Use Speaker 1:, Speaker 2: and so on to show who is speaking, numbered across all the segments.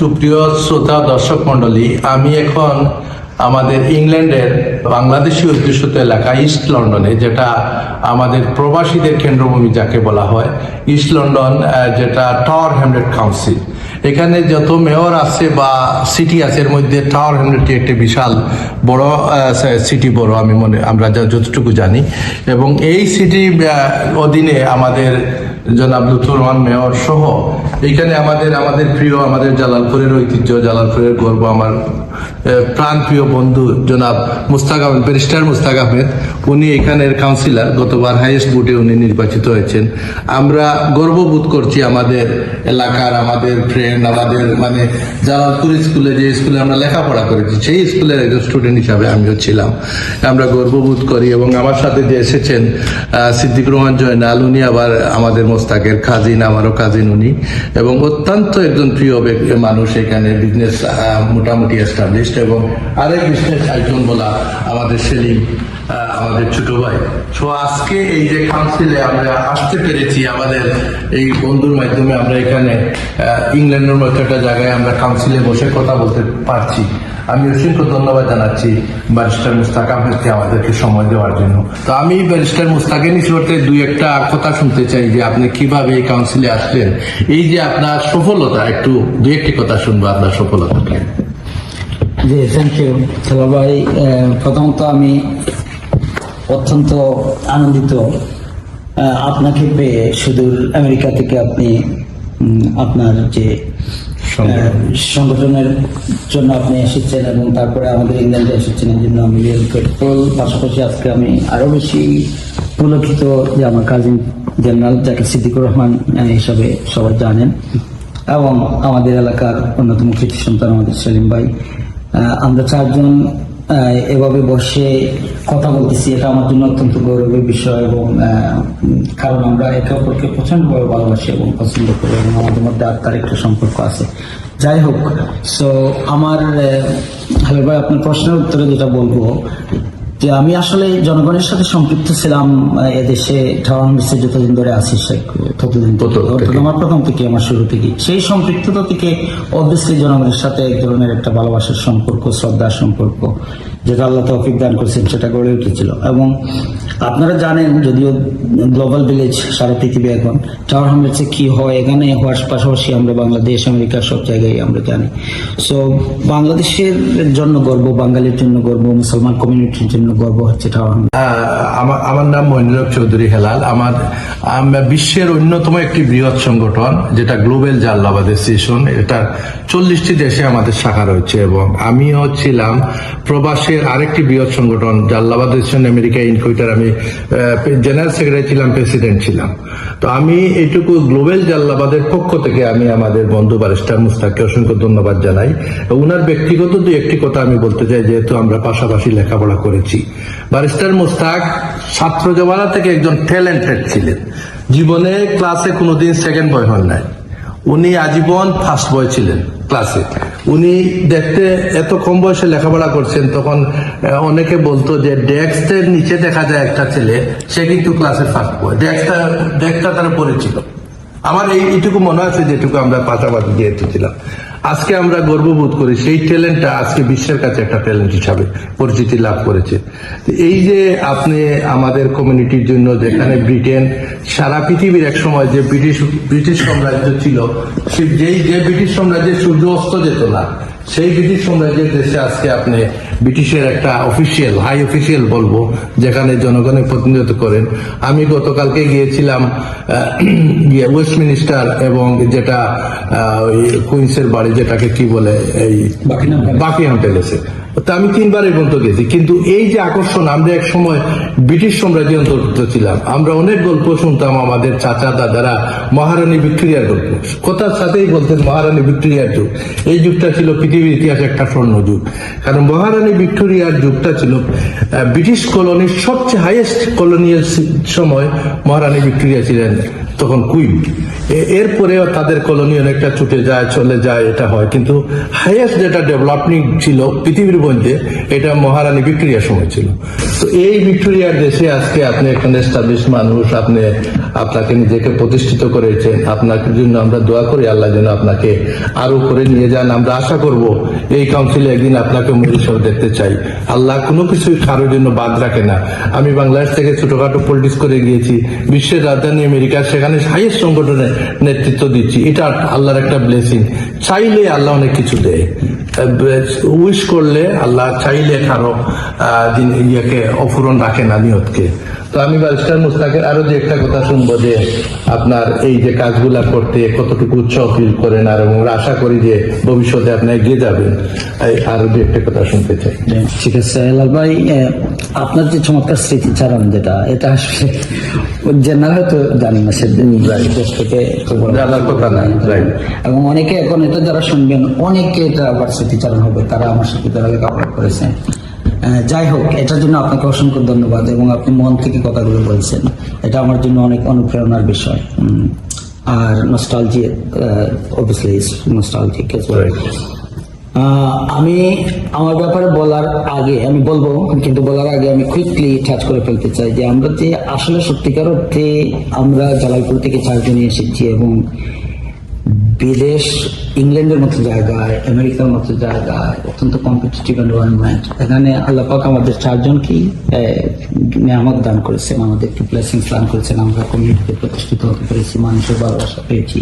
Speaker 1: সুপ্রিয় শ্রোতা দর্শক মন্ডলী, আমি এখন আমাদের ইংল্যান্ডের বাংলাদেশি অধ্যুষিত এলাকা ইস্ট লন্ডনে, যেটা আমাদের প্রবাসীদের কেন্দ্রভূমি যাকে বলা হয়, ইস্ট লন্ডন, যেটা টাওয়ার হ্যামলেট কাউন্সিল। এখানে যত মেয়র আছে বা সিটি আছে, এর মধ্যে টাওয়ার হ্যামলেটটি একটি বিশাল বড় সিটি, আমরা যতটুকু জানি। এবং এই সিটি অধীনে আমাদের জনাব লুৎফুর রহমান মেয়র সহ এখানে আমাদের প্রিয়, আমাদের জালালপুরের ঐতিহ্য, জালালপুরের গর্ব, আমার প্রাণ প্রিয় বন্ধু জনাব মুস্তাক আহমেদ, ব্যারিস্টার মুস্তাক আহমেদ, উনি এখানের কাউন্সিলর। গতবার হাইয়েস্ট ভোটে উনি নির্বাচিত হয়েছেন। আমরা গর্ববোধ করছি আমাদের এলাকার, আমাদের ফ্রেন্ড, আমাদের জালালপুর স্কুলে, যে স্কুলে আমরা লেখাপড়া করেছি, সেই স্কুলের একজন স্টুডেন্ট হিসাবে আমিও ছিলাম। আমরা গর্ববোধ করি। এবং আমার সাথে যে এসেছেন সিদ্দিক রহমান জয়নাল, উনি আবার আমাদের মোস্তাকের কাজিন, আমারও কাজিন উনি, এবং অত্যন্ত একজন প্রিয় মানুষ। এখানে বিজনেস মোটামুটি এস্টাবলিশড, এবং আরেক বিজনেস আইকন বলা আমাদের সেলিম, আমাদের ছোট ভাই। তো আজকে এই যে কাউন্সিলে আমরা আসতে পেরেছি, আমাদের এই বন্ধুর মাধ্যমে আমরা এখানে ইংল্যান্ডের মতো একটা জায়গায় আমরা কাউন্সিলে বসে কথা বলতে পারছি। আমি অসংখ্য ধন্যবাদ জানাচ্ছি ব্যারিস্টার মুস্তাক আহমেদকে আমাদেরকে সময় দেওয়ার জন্য। তো আমি ব্যারিস্টার মুস্তাকের নিকটে দুই একটা কথা শুনতে চাই যে আপনি কিভাবে এই কাউন্সিলে আসলেন, এই যে আপনার সফলতা, একটু দুই একটি কথা শুনবো আপনার সফলতাকে।
Speaker 2: জি, থ্যাংক ইউ সালাম ভাই। প্রথমত আমি অত্যন্ত আনন্দিত আপনাকে পেয়ে। সুদূর আমেরিকা থেকে আপনি আপনার যে সংগঠনের জন্য আপনি এসেছেন, এবং তারপরে আমাদের ইংল্যান্ডে এসেছেন, এই জন্য আমি গ্রেটফুল। পাশাপাশি আজকে আমি আরো বেশি পুলকিত যে আমার কাজিন জেনারেল, যাকে সিদ্দিকুর রহমান হিসাবে সবাই জানেন, এবং আমাদের এলাকার অন্যতম কৃতি সন্তান আমাদের সেলিম ভাই, আমরা চারজন এভাবে বসে কথা বলতেছি। এটা আমার জন্য অত্যন্ত গৌরবের বিষয়, এবং কারণ আমরা একে অপরকে প্রচন্ডভাবে ভালোবাসি এবং পছন্দ করি, এবং আমাদের মধ্যে আত্মার একটা সম্পর্ক আছে। যাই হোক, সো আমার হ্যালো ভাই, আপনার প্রশ্নের উত্তরে যেটা বলবো, যে আমি আসলে জনগণের সাথে সম্পৃক্ত ছিলাম এদেশে টাওয়ার হ্যামলেটসে যতদিন ধরে আছি, ততদিন আমার প্রথম থেকে, আমার শুরু থেকে সেই সম্পৃক্ততা থেকে অবভিয়াসলি জনগণের সাথে এক ধরনের একটা ভালোবাসার সম্পর্ক, শ্রদ্ধার সম্পর্ক, যেটা আল্লাহ তৌফিক দান করেছেন, সেটা গড়ে উঠেছিল। এবং আপনারা জানেন, যদিও গ্লোবাল ভিলেজ সারা পৃথিবী এখন, টাওয়ার হ্যামলেটসে কি হয়, এখানে হওয়ার পাশাপাশি আমরা বাংলাদেশ, আমেরিকা সব জায়গায় আমরা জানি। সো বাংলাদেশের জন্য গর্ব, বাঙালির জন্য গর্ব, মুসলমান কমিউনিটির জন্য গর্ব হচ্ছে টাওয়ার হ্যামলেটস।
Speaker 1: আমার নাম মইনুল চৌধুরী হেলাল। আমরা বিশ্বের অন্যতম একটি বৃহৎ সংগঠন, যেটা গ্লোবাল জালালাবাদ অ্যাসোসিয়েশন। এটা 40টি দেশে আমাদের শাখা রয়েছে, এবং আমিও ছিলাম প্রবাসের আরেকটি বৃহৎ সংগঠন জালালাবাদ অ্যাসোসিয়েশন আমেরিকা ইনকুইটার। আমি জেনারেল সেক্রেটারি ছিলাম, প্রেসিডেন্ট ছিলাম। তো আমি এইটুকু গ্লোবাল জালালাবাদের পক্ষ থেকে আমি আমাদের বন্ধু ব্যারিস্টার মুস্তাককে অসংখ্য ধন্যবাদ জানাই। উনার ব্যক্তিগত দুই একটি কথা আমি বলতে চাই, যেহেতু আমরা পাশাপাশি লেখাপড়া করেছি। ব্যারিস্টার মুস্তাক ছাত্র জমানা থেকে একজন ট্যালেন্টেড ছিলেন। জীবনে ক্লাসে কোনোদিন সেকেন্ড বয় হন নাই। উনি আজীবন ফার্স্ট বয় ছিলেন ক্লাসে। উনি দেখতে এত কম বয়সে লেখাপড়া করছেন, তখন অনেকে বলতো যে ডেস্কের নিচে দেখা যায় একটা ছেলে, সে কিন্তু ক্লাসের ফার্স্ট বয়। ডেস্কটা তারা পড়েছিল। আমার এইটুকু মনে আছে, যেটুকু আমরা পাশাপাশি যেহেতু ছিলাম। আজকে আমরা গর্ববোধ করি, সেই ট্যালেন্টটা আজকে বিশ্বের কাছে একটা ট্যালেন্ট হিসাবে পরিচিতি লাভ করেছে। এই যে আপনি আমাদের কমিউনিটির জন্য, যেখানে ব্রিটেন সারা পৃথিবীর এক সময় যে ব্রিটিশ সাম্রাজ্য ছিল, যে ব্রিটিশ সাম্রাজ্যের সূর্য অস্ত যেত না, সেই ব্রিটিশ সাম্রাজ্যের দেশে আজকে আপনি ব্রিটিশের একটা অফিসিয়াল, হাই অফিসিয়াল বলবো, যেখানে জনগণের প্রতিনিধিত্ব করেন। আমি গতকালকে গিয়েছিলাম ওয়েস্টমিনিস্টার, এবং যেটা কুইন্সের বাড়ি, যেটাকে কি বলে, এই বাকিংহাম প্যালেসে। তা আমি 3 বার এই পর্যন্ত গেছি। কিন্তু এই যে আকর্ষণ, আমরা এক সময় ব্রিটিশ সাম্রাজ্যের অন্তর্ভুক্ত ছিলাম। আমরা অনেক গল্প শুনতাম, আমাদের চাচা দাদারা মহারানী ভিক্টোরিয়ার গল্প, কথার সাথেই বলতেন মহারানী ভিক্টোরিয়ার যুগ। এই যুগটা ছিল পৃথিবীর ইতিহাসে একটা স্বর্ণ যুগ, কারণ মহারানী ভিক্টোরিয়ার যুগটা ছিল ব্রিটিশ কলোনির সবচেয়ে হাইয়েস্ট কলোনিয়াল সময়। মহারানী ভিক্টোরিয়া ছিলেন তখন কুইন। এরপরে তাদের কলোনি অনেকটা ছুটে যায়, চলে যায়, এটা হয়। কিন্তু হাইয়েস্ট যেটা ডেভেলপমেন্ট ছিল পৃথিবীর মধ্যে, এটা মহারানী ভিক্টোরিয়ার সময় ছিল। তো তো এই ভিক্টোরিয়ার দেশে আজকে আপনি একজন এস্টাবলিশ মানুষ, আপনাকে নিজেকে প্রতিষ্ঠিত করেছেন। আপনার জন্য আমরা দোয়া করি, আল্লাহ যেন আপনাকে আরো করে নিয়ে যান। আমরা আশা করব এই কাউন্সিলে একদিন আপনাকে মরিশাল দেখতে চাই। আল্লাহ কোনো কিছুই কারোর জন্য বাদ রাখে না। আমি বাংলাদেশ থেকে ছোটখাটো পলিটিক্স করে গিয়েছি বিশ্বের রাজধানী আমেরিকা, সেখানে হাইয়েস্ট সংগঠনের নেতৃত্ব দিচ্ছি। এটা আল্লাহর একটা ব্লেসিং। চাইলে আল্লাহ অনেক কিছু দেয়, উইশ করলে আল্লাহ চাইলে কারো ইয়েকে অফুরন রাখে না, নিয়তকে। তো আমি ব্যারিস্টার মুস্তাকের আরো যে একটা কথা শুনবো, যে আপনার এই যে কাজগুলা করতে কতটুকু উৎসাহ ফিল করেন, আর এবং আশা করি যে ভবিষ্যতে আপনি এগিয়ে যাবেন। আরো যে একটা কথা শুনতে চাই।
Speaker 2: ঠিক আছে হেলাল ভাই, আপনার যে চমৎকার স্মৃতিচারণ যেটা, এটা আসলে জেনারেল হয়তো জানি না, সেদিন দেশ থেকে
Speaker 1: জানার কথা না, রাইট।
Speaker 2: এবং অনেকে এখন এটা যারা শুনবেন, অনেকে এটা আবার স্মৃতিচারণ হবে, তারা আমার সাথে যারা লেখাপড়া করেছেন। যাই হোক, এটার জন্য আপনাকে অসংখ্য ধন্যবাদ, এবং আপনি মন থেকে কথাগুলো বলছেন, এটা আমার জন্য অনেক অনুপ্রেরণার বিষয়। আর nostalgia obviously is nostalgic as well. আমি আমার ব্যাপারে বলার আগে আমি বলবো, কিন্তু বলার আগে আমি কুইকলি টাচ করে ফেলতে চাই যে আমরা যে আসলে সত্যিকার অর্থে আমরা জালালপুর থেকে 4 জনে এসেছি, এবং বিদেশ, ইংল্যান্ডের মতো জায়গায়, আমেরিকার মতো জায়গায়, অত্যন্ত কম্পিটিটিভ এনভায়রনমেন্ট, এখানে আল্লাহ পাক আমাদের 4 জনকেই নিয়ামত দান করেছেন, আমাদের একটু ব্লেসিংস দান করেছেন। আমরা কমিউনিটিতে প্রতিষ্ঠিত হতে পেরেছি, মানুষের ভালোবাসা পেয়েছি,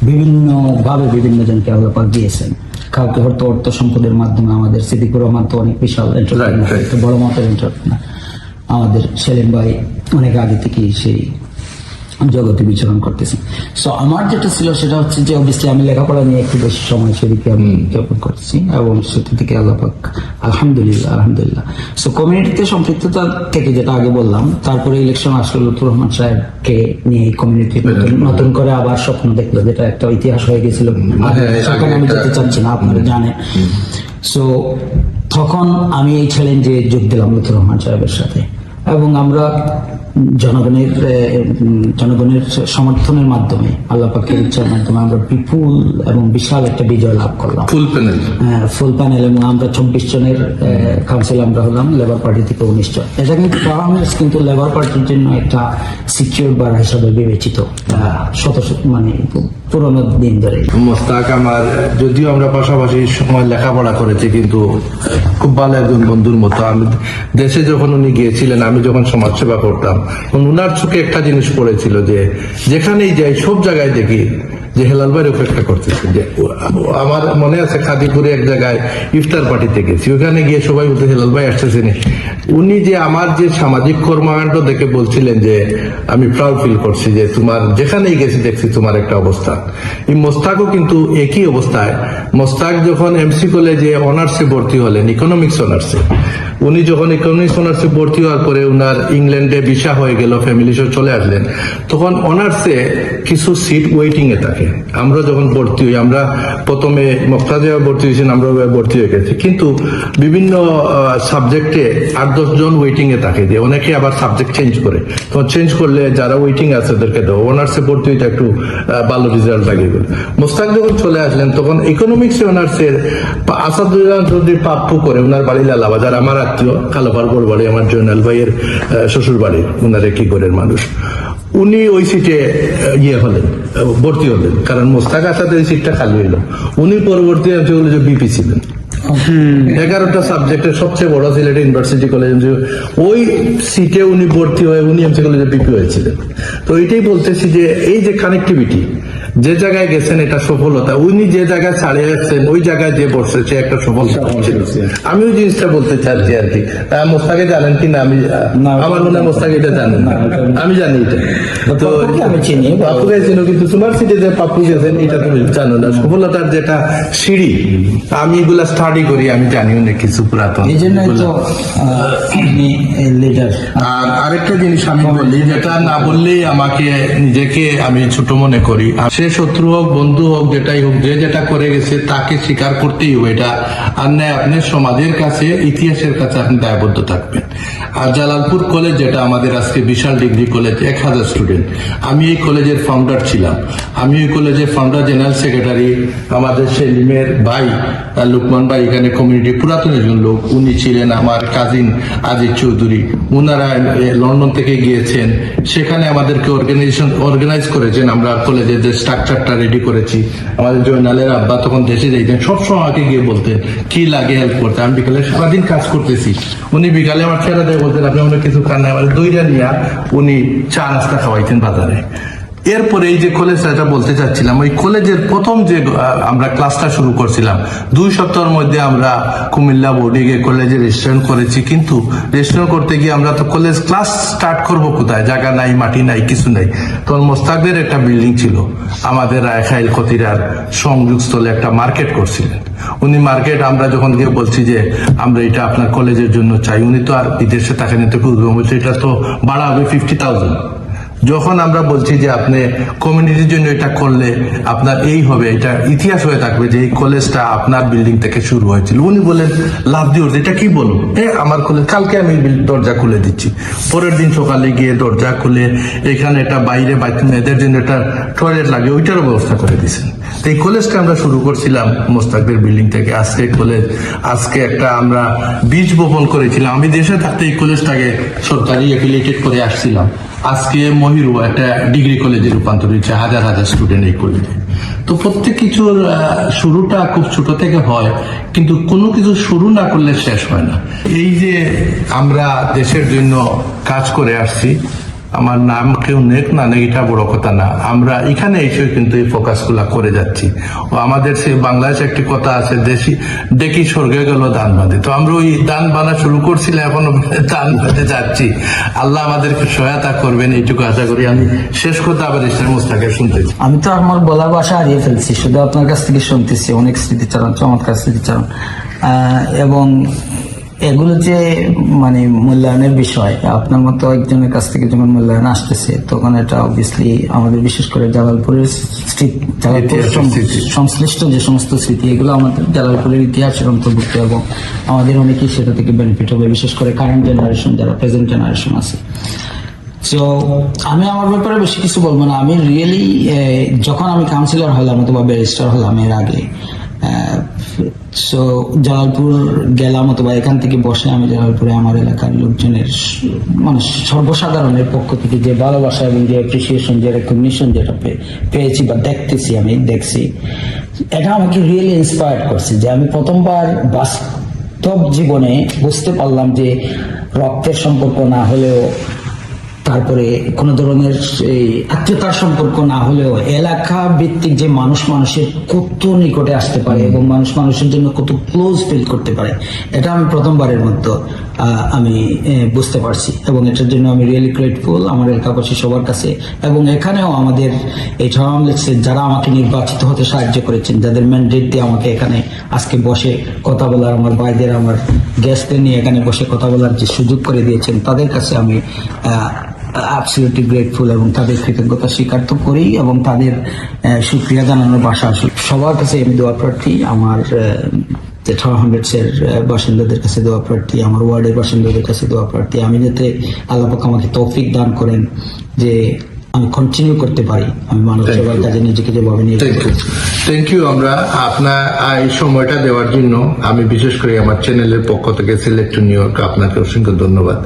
Speaker 2: বিভিন্ন ভাবে বিভিন্ন জনকে আল্লাহ পাক দিয়েছেন। কাউকে হয়তো অর্থ সম্পদের মাধ্যমে, আমাদের সিদ্দিকুর রহমান তো অনেক বিশাল এন্টারপ্রেনার, একটা বড় মাপের এন্টারপ্রেনার। আমাদের সেলিম ভাই অনেক আগে থেকেই সেই জগতে বিচরণ করতেছেন। সো আমার যেটা ছিল সেটা হচ্ছে যে অবভিয়াসলি আমি লেখাপড়া নিয়ে একটু বেশি সময় সেদিকে আমি জ্ঞাপন করছি, এবং সেটা থেকে আল্লাহ পাক আলহামদুলিল্লাহ। সো কমিউনিটিতে সম্পৃক্ততা থেকে যেটা আগে বললাম, তারপরে ইলেকশন আসলে লুৎফুর রহমান সাহেবকে নিয়ে কমিউনিটি নতুন করে আবার স্বপ্ন দেখলো, যেটা একটা ইতিহাস হয়ে গেছিল। সেখানে আমি যেতে চাচ্ছি না, আপনারা জানেন। সো তখন আমি এই চ্যালেঞ্জে যোগ দিলাম লুৎফুর রহমান সাহেবের সাথে, এবং আমরা জনগণের সমর্থনের মাধ্যমে, আল্লাহ পাকের ইচ্ছার মাধ্যমে আমরা বিপুল এবং বিশাল একটা বিজয় লাভ করলাম, ফুল প্যানেল। এবং আমরা 24 জনের কাউন্সিল আমরা হলাম, লেবার পার্টি থেকে 19 জন। এটা কিন্তু পারফরমেন্স কিন্তু লেবার পার্টির জন্য একটা সিকিউর বার হিসাবে বিবেচিত, মানে পুরোনো দিন ধরে।
Speaker 1: মোস্তাক আমার, যদিও আমরা পাশাপাশি সময় লেখাপড়া করেছি, কিন্তু খুব ভালো একজন বন্ধুর মতো। আমি দেশে যখন উনি গিয়েছিলেন, আমি যখন সমাজসেবা করতাম, উনার চোখে একটা জিনিস পড়েছিল, যে যেখানেই যাই সব জায়গায় দেখি যে হেলাল ভাই অপেক্ষা করতেছে। যে আমার মনে আছে খাদিপুরে এক জায়গায় ইফতার পার্টিতে গেছি, ওখানে গিয়ে সবাই বলতে হেলাল ভাই আসতেছেন। উনি যে আমার যে সামাজিক কর্মকাণ্ড দেখে বলছিলেন যে আমি প্রাউড ফিল করছি যে তোমার যেখানেই গেছি দেখছি তোমার একটা অবস্থা। এই মোস্তাকও কিন্তু একই অবস্থায়। মোস্তাক যখন এমসি কলেজে অনার্সে ভর্তি হলেন, ইকোনমিক্স অনার্সে, উনি যখন ইকোনমিক্স অনার্সে ভর্তি হওয়ার পরে উনার ইংল্যান্ডে ভিসা হয়ে গেল, ফ্যামিলি সহ চলে আসলেন, তখন অনার্সে কিছু সিট ওয়েটিং এ থাকে। আমরা যখন ভর্তি হই, আমরা প্রথমে মক্তাজে ভর্তি হয়েছেন, আমরা ভর্তি হয়ে গেছি, কিন্তু বিভিন্ন সাবজেক্টে 8-10 জন ওয়েটিং এ থাকে, যে অনেকে আবার সাবজেক্ট চেঞ্জ করে। তখন চেঞ্জ করলে যারা ওয়েটিং আছে ওদেরকে দেবো। অনার্সে ভর্তি হইতে একটু ভালো রেজাল্ট লাগে। মোস্তাক যখন চলে আসলেন, তখন ইকোনমিক্স অনার্সের আসাদুল্লাহ চৌধুরী পাপ্পু করে, ওনার বাড়ি লালাবাজার, আমার আত্মীয়, কালোপার বড় বাড়ি, আমার জয়নাল ভাইয়ের শ্বশুর বাড়ির, ওনার একই ঘরের মানুষ। উনি ওই সিটে ভর্তি হলেন, কারণ মোস্তাক আসাদের ওই সিটটা খালি হইল। উনি পরবর্তী যে বিপি ছিলেন, 11টা সাবজেক্টের সবচেয়ে বড় সিলেট ইউনিভার্সিটি কলেজ, ওই সিটে উনি ভর্তি হয়ে উনি এমসি কলেজে বিপি হয়েছিলেন। তো এটাই বলতেছি যে এই যে কানেক্টিভিটি, যে জায়গায় গেছেন এটা সফলতা। উনি যে জায়গায় ছাড়িয়ে যাচ্ছেন, ওই জায়গায় যে বসছে সে একটা সফলতা। আমি ওই জিনিসটা বলতে চাচ্ছি আর কি। মোস্তাকে জানেন কি না আমি, আমার মনে হয় মোস্তাক এটা জানেন না, আমি জানি এটা। তো
Speaker 2: আমি চিনি,
Speaker 1: পাপ্পুকে চিনো, কিন্তু তোমার সিটে যে পাপ্পু গেছেন এটা তুমি জানো না। সফলতার যেটা সিঁড়ি, আমি এগুলা স্টাডি করি, আমি জানি অনেক কিছু পুরাতন।
Speaker 2: এই জন্যই তো লিডার।
Speaker 1: আর আরেকটা জিনিস আমি বলি, যেটা না বললেই আমাকে নিজেকে আমি ছোট মনে করি। সে শত্রু হোক বন্ধু হোক যেটাই হোক, যে যেটা করে গেছে তাকে স্বীকার করতেই হবে। এটা আর নয় আপনি সমাজের কাছে ইতিহাসের কাছে আপনি দায়বদ্ধ থাকবেন। আর জালালপুর কলেজ যেটা আমাদের আজকে বিশাল ডিগ্রি কলেজ, 1000 স্টুডেন্ট। আমি এই কলেজের ফাউন্ডার ছিলাম। আমি এই কলেজের ফাউন্ডার জেনারেল সেক্রেটারি আমাদের সেলিমের ভাই লুকমান ভাই, এখানে কমিউনিটি পুরাতন একজন লোক, উনি ছিলেন আমার কাজিন আজিজ চৌধুরী। উনারা লন্ডন থেকে গিয়েছেন, সেখানে আমাদেরকে অর্গানাইজ করেছেন। আমরা কলেজের যে স্ট্রাকচারটা রেডি করেছি, আমাদের জয়নালের আব্বা তখন দেশে যাইতেন, সবসময় আমাকে গিয়ে বলতেন কি লাগে হেল্প করতে। আমি বিকালে সারাদিন কাজ করতেছি, উনি বিকালে আমার ছেড়ে দেয়, বলতেন আপনি অনেক কিছু খান না, আমার দইটা নিয়ে উনি চা নাস্তা খাওয়াইতেন বাজারে। এরপরে এই যে কলেজটা এটা বলতে চাচ্ছিলাম, ওই কলেজের প্রথম যে আমরা ক্লাসটা শুরু করছিলাম, 2 সপ্তাহের মধ্যে আমরা কুমিল্লা বোর্ডিংয়ে কলেজে রেজিস্ট্রেশন করেছি। কিন্তু রেজিস্ট্রেশন করতে গিয়ে আমরা তো কলেজ ক্লাস স্টার্ট করব কোথায়, জায়গা নাই, মাটি নাই, কিছু নাই। তখন মোস্তাকদের একটা বিল্ডিং ছিল, আমাদের রায়খাইল খতিরার সংযোগস্থলে একটা মার্কেট করছিলেন উনি। মার্কেট আমরা যখন গিয়ে বলছি যে আমরা এটা আপনার কলেজের জন্য চাই, উনি তো আর বিদেশে থাকেন, তো বলছে এটা তো ভাড়া হবে 50,000। যখন আমরা বলছি যে আপনি কমিউনিটির জন্য এটা করলে আপনার এই হবে, এটা ইতিহাস হয়ে থাকবে যে এই কলেজটা আপনার বিল্ডিং থেকে শুরু হয়েছিল, উনি বলেন লাভ দিয়ে এটা কি বলুন, আমার কলেজ, কালকে আমি দরজা খুলে দিচ্ছি। পরের দিন সকালে গিয়ে দরজা খুলে এখানে এটা বাইরে মেয়েদের জন্য একটা টয়লেট লাগে, ওইটারও ব্যবস্থা করে দিয়েছেন। তো এই কলেজটা আমরা শুরু করছিলাম মোস্তাকদের বিল্ডিং থেকে। আজকে কলেজ, আজকে একটা আমরা বীজ বপন করেছিলাম। আমি দেশে থাকতে এই কলেজটাকে সরকারি অ্যাফিলিয়েটেড করে আসছিলাম। আজকে মহিরু একটা ডিগ্রি কলেজে রূপান্তর হয়েছে, হাজার হাজার স্টুডেন্ট এই কলেজে। তো প্রত্যেক কিছুর শুরুটা খুব ছোট থেকে হয়, কিন্তু কোনো কিছু শুরু না করলে শেষ হয় না। এই যে আমরা দেশের জন্য কাজ করে আসছি, আমার নাম কেউ নেক না নেক এটা বড় কথা না, আমরা এখানে এসে কিন্তু এই ফোকাস গুলা করে যাচ্ছি। ও আমাদের সেই বাংলাদেশে একটি কথা আছে, ডেকি স্বর্গে গেল দান বাঁধে। তো আমরা ওই দান বাঁধা শুরু করছিলাম, এখনো দান বাঁধে যাচ্ছি। আল্লাহ আমাদেরকে সহায়তা করবেন এইটুকু আশা করি। আমি শেষ কথা আবার ইসলাম মুস্তাকে শুনতেছি।
Speaker 2: আমি তো আমার বলার ভাষা হারিয়ে ফেলছি, শুধু আপনার কাছ থেকে শুনতেছি অনেক স্মৃতিচারণ, চমৎকার স্মৃতিচারণ। এবং এগুলো যে মানে মূল্যায়নের বিষয়, আপনার মতো একজনের কাছ থেকে যখন মূল্যায়ন আসতেছে, তখন এটা অবভিয়াসলি আমাদের বিশেষ করে জালালপুরের সংশ্লিষ্ট যে সমস্ত স্মৃতি, এগুলো আমাদের জালালপুরের ইতিহাসের অন্তর্ভুক্ত, এবং আমাদের অনেকেই সেটা থেকে বেনিফিট হবে, বিশেষ করে কারেন্ট জেনারেশন, যারা প্রেজেন্ট জেনারেশন আছে। তো আমি আমার ব্যাপারে বেশি কিছু বলবো না। আমি রিয়েলি যখন আমি কাউন্সিলর হলাম অথবা ব্যারিস্টার হলাম এর আগে, সো জালালপুর গেলাম অথবা এখান থেকে বসে আমি জালালপুরে আমার এলাকার লোকজনের মানে সর্বসাধারণের পক্ষ থেকে যে ভালোবাসা এবং যে অ্যাপ্রিসিয়েশন, যে রেকগনিশন যেটা পেয়েছি বা দেখছি, এটা আমাকে রিয়েলি ইন্সপায়ার করছে। যে আমি প্রথমবার বাস্তব জীবনে বুঝতে পারলাম যে রক্তের সম্পর্ক না হলেও, তারপরে কোন ধরনের এই আত্মীয়তার সম্পর্ক না হলেও, এলাকা ভিত্তিক যে মানুষের কত নিকটে আসতে পারে এবং মানুষের জন্য কত ক্লোজ ফিল করতে পারে, এটা আমি প্রথমবারের মতো আমি বুঝতে পারছি। এবং এটার জন্য আমি রিয়েলি গ্রেটফুল আমার এলাকাবাসী সবার কাছে। এবং এখানেও আমাদের এই ট্রাউনলেক্সের যারা আমাকে নির্বাচিত হতে সাহায্য করেছেন, যাদের ম্যান্ডেট দিয়ে আমাকে এখানে আজকে বসে কথা বলার, আমার ভাইদের, আমার গেস্টদের নিয়ে এখানে বসে কথা বলার যে সুযোগ করে দিয়েছেন, তাদের কাছে আমি অ্যাবসলিউটলি গ্রেটফুল। এবং তাদের কৃতজ্ঞতা স্বীকার তো করি, এবং তাদের সুক্রিয়া জানানোর ভাষা সবার কাছে আমি দোয়া প্রার্থী। আমার ট্রাউনলেক্সের বাসিন্দাদের কাছে দোয়া প্রার্থী, আমার ওয়ার্ডের বাসিন্দাদের কাছে দোয়া প্রার্থী। আমি যাতে আল্লাহ পাক আমাকে তৌফিক দান করেন যে আমি কন্টিনিউ করতে পারি, আমি মানব সেবার কাজে নিজেকে যেভাবে নিয়ে।
Speaker 1: Thank you. আমরা আপনার এই সময়টা দেওয়ার জন্য আমি বিশেষ করে আমার চ্যানেলের পক্ষ থেকে সিলেক্ট টু নিউ ইয়র্ক আপনাকে অসংখ্য ধন্যবাদ।